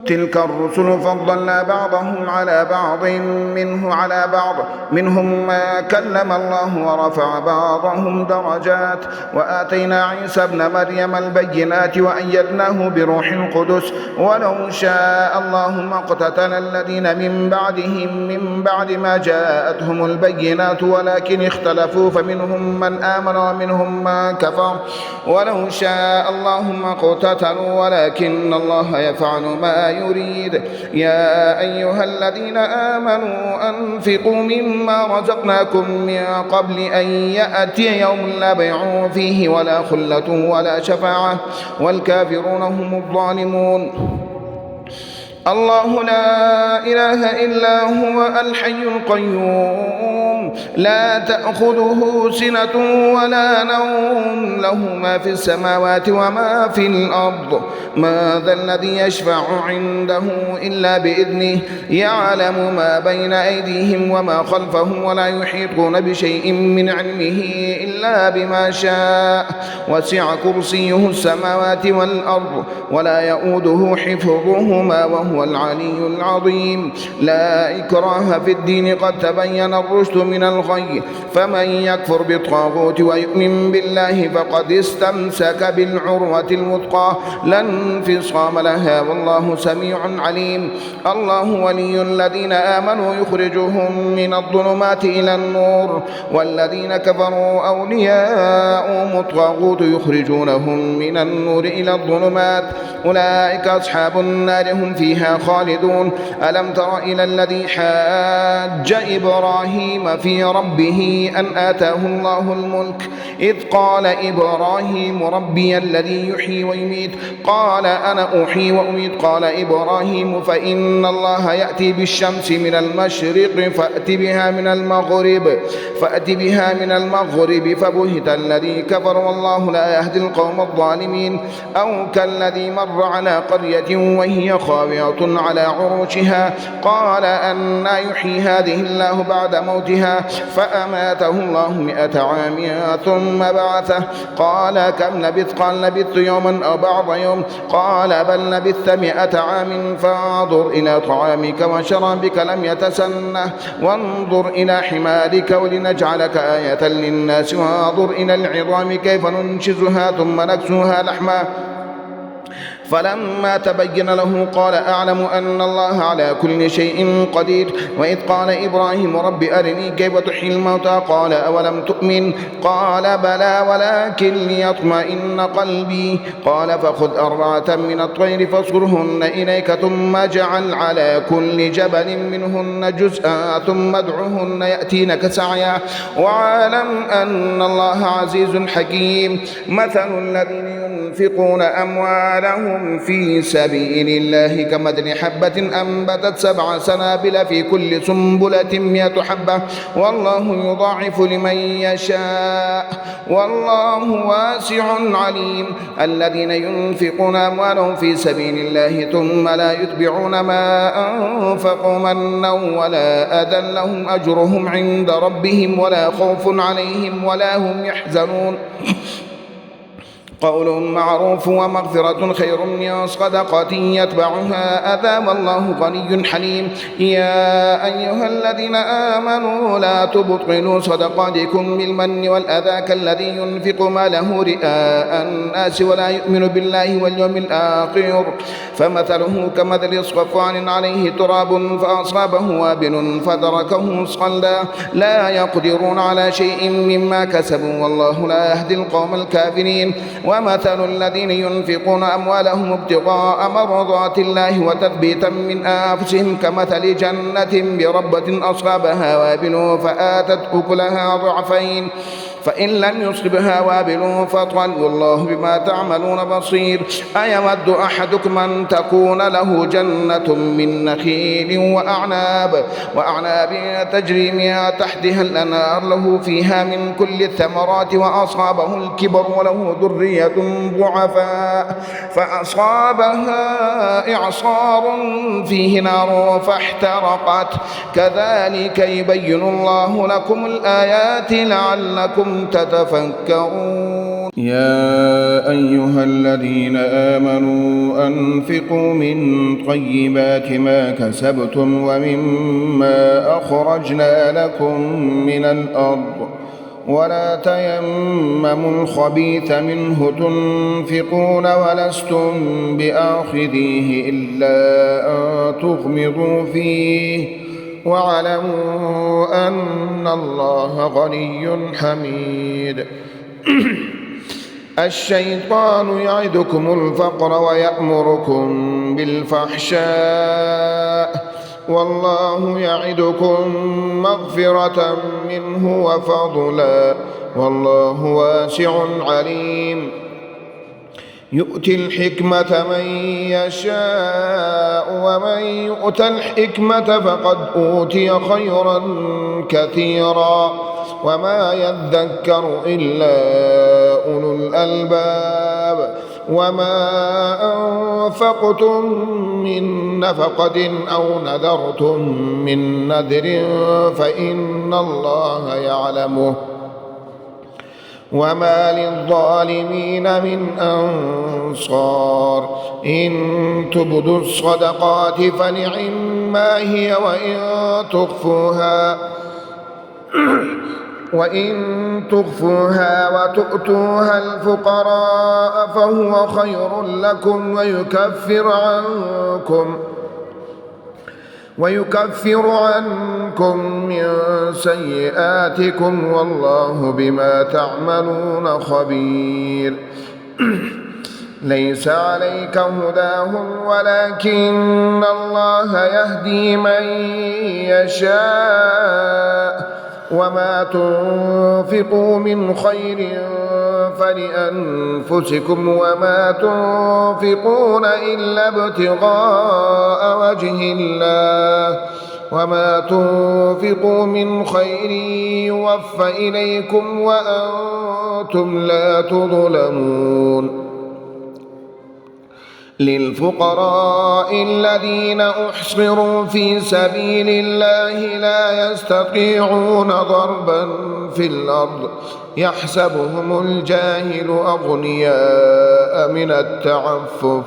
تلك الرسل فضلنا بعضهم على بعض منهم ما كلم الله ورفع بعضهم درجات وآتينا عيسى ابن مريم البينات وأيدناه بروح القدس ولو شاء الله ما اقتتل الذين من بعد ما جاءتهم البينات ولكن اختلفوا فمنهم من آمن ومنهم من كفر ولو شاء الله ما اقتتلوا ولكن الله يفعل ما يريد. يا أيها الذين آمنوا أنفقوا مما رزقناكم من قبل أن يأتي يوم لا بيع فيه ولا خلة ولا شفاعة والكافرون هم الظالمون. الله لا إله إلا هو الحي القيوم لا تأخذه سنة ولا نوم له ما في السماوات وما في الأرض ما ذا الذي يشفع عنده إلا بإذنه يعلم ما بين أيديهم وما خلفهم ولا يحيطون بشيء من علمه إلا بما شاء وسع كرسيه السماوات والأرض ولا يؤوده حفظهما وهو العلي العظيم. لا إكراه في الدين قد تبين الرشد من الغي فمن يكفر بالطاغوت ويؤمن بالله فقد استمسك بالعروة الوثقى لا انفصام لها والله سميع عليم. الله ولي الذين آمنوا يخرجهم من الظلمات إلى النور والذين كفروا أولياءهم الطاغوت يخرجونهم من النور إلى الظلمات أولئك أصحاب النار هم فيها خالدون. ألم تر إلى الذي حاج إبراهيم في ربه أن آتاه الله الملك إذ قال إبراهيم ربي الذي يحيي ويميت قال أنا أحيي وأميت قال إبراهيم فإن الله يأتي بالشمس من المشرق فأت بها من المغرب فبهت الذي كفر والله لا يهدي القوم الظالمين. أو كالذي مر على قرية وهي خاوية على عروشها قال أنى يحيي هذه الله بعد موتها فأماته الله 100 عام ثم بعثه قال كم لبثت قال لبثت يوما أو بعض يوم قال بل لبثت 100 عام فانظر إلى طعامك وشرابك لم يتسنه وانظر إلى حمارك ولنجعلك آية للناس وانظر إلى العظام كيف ننشزها ثم نكسوها لحما فلما تبين له قال أعلم أن الله على كل شيء قدير. وإذ قال إبراهيم رب أرني كيف تحيي الموتى قال أولم تؤمن قال بلى ولكن ليطمئن قلبي قال فخذ 4 من الطير فاصرهن إليك ثم اجعل على كل جبل منهن جزءا ثم ادعهن يأتينك سعيا واعلم أن الله عزيز حكيم. مثل الذين ينفقون أموالهم في سبيل الله كمثل حبة أنبتت 7 سنابل في كل سنبلة 100 حبة والله يضاعف لمن يشاء والله واسع عليم. الذين ينفقون أموالهم في سبيل الله ثم لا يتبعون ما أنفقوا منا ولا أذى لهم أجرهم عند ربهم ولا خوف عليهم ولا هم يحزنون. قول معروف ومغفرة خير من صدقة يتبعها أذى والله غني حليم. يا أيها الذين آمنوا لا تبطلوا صدقاتكم بالمن والأذى كالذي ينفق ماله رئاء الناس ولا يؤمن بالله واليوم الآخر فمثله كمثل صفوان عليه تراب فأصابه وابل فتركه صلدا لا يقدرون على شيء مما كسبوا والله لا يهدي القوم الكافرين. ومثل الذين ينفقون أموالهم ابتغاء مرضات الله وتثبيتا من أنفسهم كمثل جنة بربة أصابها وابل فآتت أكلها ضعفين فإن لم يصبها وابل فطل والله بما تعملون بصير. أيود أحدكم أن تكون له جنة من نخيل وأعناب تجري من تحتها الأنهار له فيها من كل الثمرات وأصابه الكبر وله ذرية ضعفاء فأصابها إعصار فيه نار فاحترقت كذلك يبين الله لكم الآيات لعلكم تتفكرون. يا أيها الذين آمنوا أنفقوا من طيبات ما كسبتم ومما أخرجنا لكم من الأرض ولا تيمموا الخبيث منه تنفقون ولستم بآخذيه إلا أن تغمضوا فيه واعلموا أن الله غني حميد. الشيطان يعدكم الفقر ويأمركم بالفحشاء والله يعدكم مغفرة منه وفضلا والله واسع عليم. يؤتي الحكمة من يشاء ومن يؤت الحكمة فقد أوتي خيرا كثيرا وما يذكر إلا أولو الألباب. وما أنفقتم من نفقة أو نذرتم من نذر فإن الله يعلمه وما للظالمين من أنصار. إن تبدوا الصدقات فنعما هي وإن تخفوها وتؤتوها الفقراء فهو خير لكم ويكفر عنكم من سيئاتكم والله بما تعملون خبير. ليس عليك هداهم ولكن الله يهدي من يشاء وما تنفقوا من خير فلأنفسكم وما تنفقون إلا ابتغاء وجه الله وما تنفقوا من خير يوفى إليكم وأنتم لا تظلمون. للفقراء الذين أحصروا في سبيل الله لا يستطيعون ضربا في الأرض يحسبهم الجاهل أغنياء من التعفف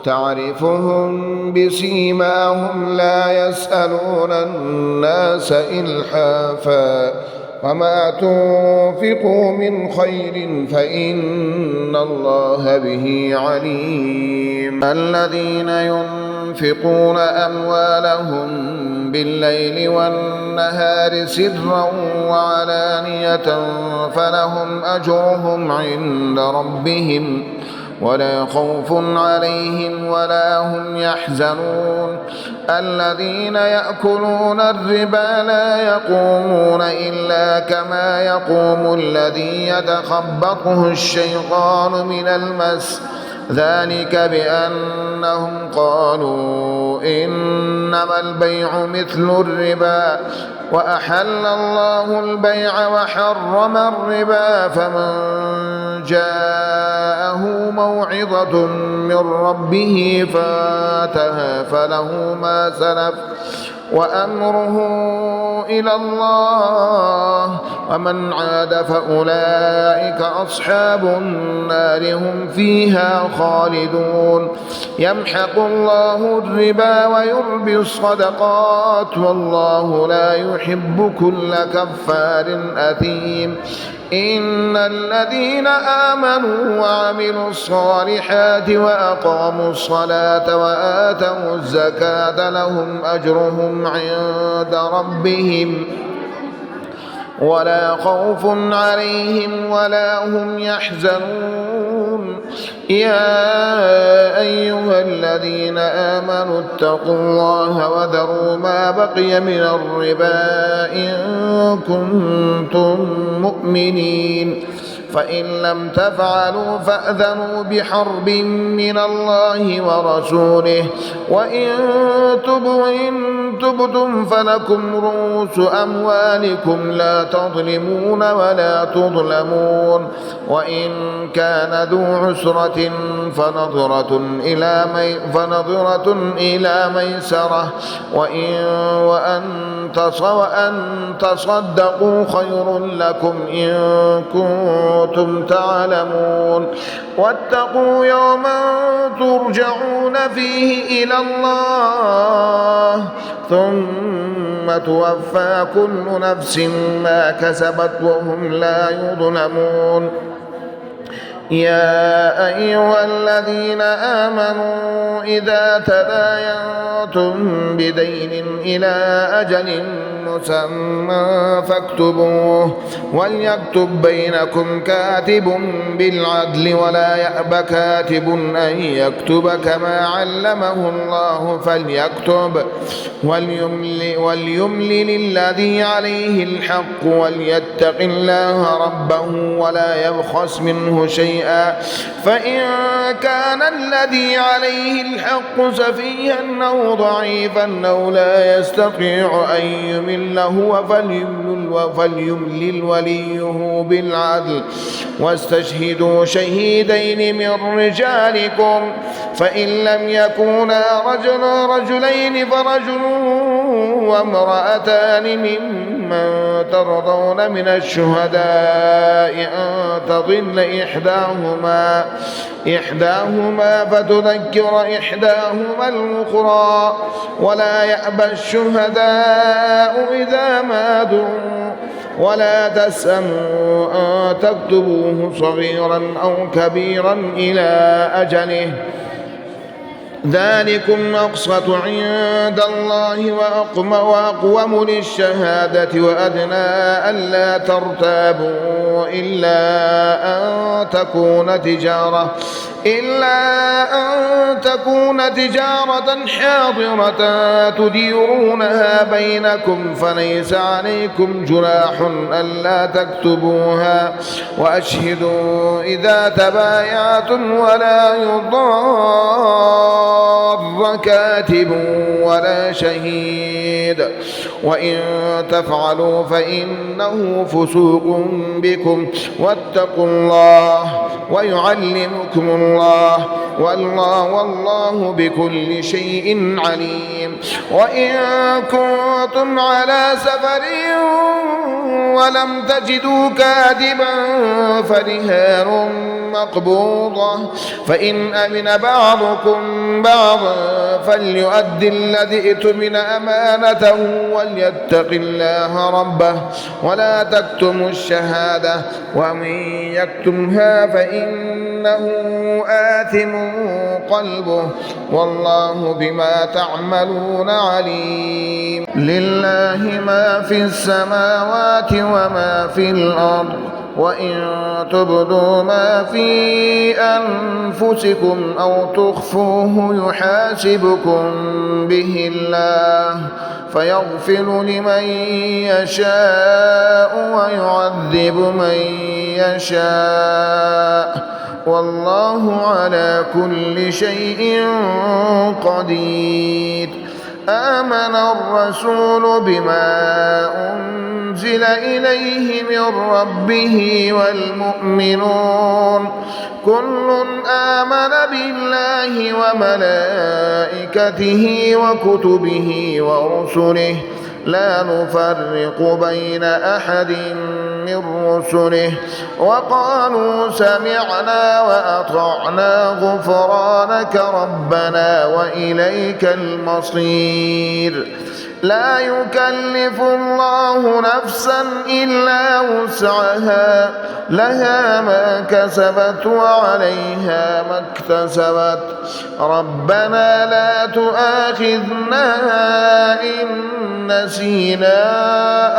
تعرفهم بسيماهم لا يسألون الناس إلحافا وما تنفقوا من خير فإن الله به عليم. الذين ينفقون أموالهم بالليل والنهار سرا وعلانية فلهم أجرهم عند ربهم ولا خوف عليهم ولا هم يحزنون. الذين يأكلون الربا لا يقومون إلا كما يقوم الذي يتخبطه الشيطان من المس ذلك بأنهم قالوا إنما البيع مثل الربا وأحل الله البيع وحرم الربا فمن جاءه موعظة من ربه فاتها فله ما سلف وأمره إلى الله ومن عاد فأولئك أصحاب النار هم فيها خالدون. يمحق الله الربا ويربي الصدقات والله لا يحب كل كفار أثيم. إن الذين آمنوا وعملوا الصالحات وأقاموا الصلاة وآتوا الزكاة لهم أجرهم عند ربهم ولا خوف عليهم ولا هم يحزنون. يا أيها الذين آمنوا اتقوا الله وذروا ما بقي من الربا إن كنتم مؤمنين فإن لم تفعلوا فأذنوا بحرب من الله ورسوله وإن تبتم فلكم رؤوس أموالكم لا تظلمون ولا تظلمون. وإن كان ذو عسرة عسرة فنظرة إلى ميسرة وأن تصدقوا خير لكم إن كنتم تعلمون واتقوا يوما ترجعون فيه إلى الله ثم توفى كل نفس ما كسبت وهم لا يظلمون. يا أيها الذين آمنوا إذا تداينتم بدين إلى أجل مسمى فاكتبوه وليكتب بينكم كاتب بالعدل ولا يأب كاتب أن يكتب كما علمه الله فليكتب وليملل الذي عليه الحق وليتق الله ربه ولا يبخس منه شيئا فإن كان الذي عليه الحق سفيها أو ضعيفا أو لا يستطيع أن يمل هو فليملل وليه بالعدل واستشهدوا شهيدين من رجالكم فإن لم يكونا رجلين فرجل وامرأتان ممن ترضون من الشهداء أن تضل إحداهما فتذكر إحداهما الأخرى ولا يأبى الشهداء إذا ما دعوا ولا تسأموا أن تكتبوه صغيرا أو كبيرا إلى أجله ذلكم أقسط عند الله وأقوم للشهادة وأدنى ألا ترتابوا إلا أن تكون تجارة حاضرة تديرونها بينكم فليس عليكم جناح ألا تكتبوها وأشهدوا إذا تبايعتم ولا يضار كاتب ولا شهيد وإن تفعلوا فإنه فسوق بكم واتقوا الله ويعلمكم الله والله بكل شيء عليم. وإن كنتم على سفر ولم تجدوا كاتبا فرهان مقبوضة فإن أمن بعضكم بعضا فليؤدي الذي ائتمن أمانته وليتق الله ربه ولا تكتموا الشهادة ومن يكتمها فإنه آثم قلبه والله بما تعملون عليم. لله ما في السماوات وما في الأرض وإن تبدوا ما في أنفسكم أو تخفوه يحاسبكم به الله فيغفر لمن يشاء ويعذب من يشاء والله على كل شيء قدير. آمن الرسول بما أنزل إليه من ربه والمؤمنون كل آمن بالله وملائكته وكتبه ورسله لا نفرق بين أحد من رسله وقالوا سمعنا وأطعنا غفرانك ربنا وإليك المصير. لا يكلف الله نفسا إلا وسعها لها ما كسبت وعليها ما اكتسبت ربنا لا تؤاخذنا إن نسينا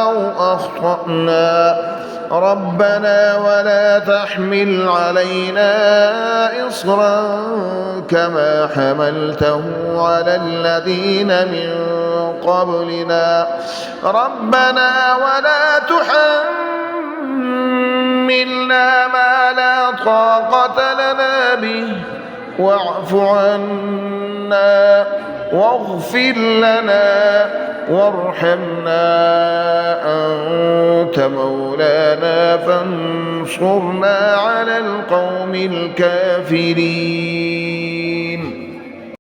أو أخطأنا ربنا ولا تحمل علينا إصرا كما حملته على الذين من قبلنا ربنا ولا تحملنا ما لا طاقة لنا به واعف عنا واغفر لنا وارحمنا أنت أنت مولانا فانصرنا على القوم الكافرين.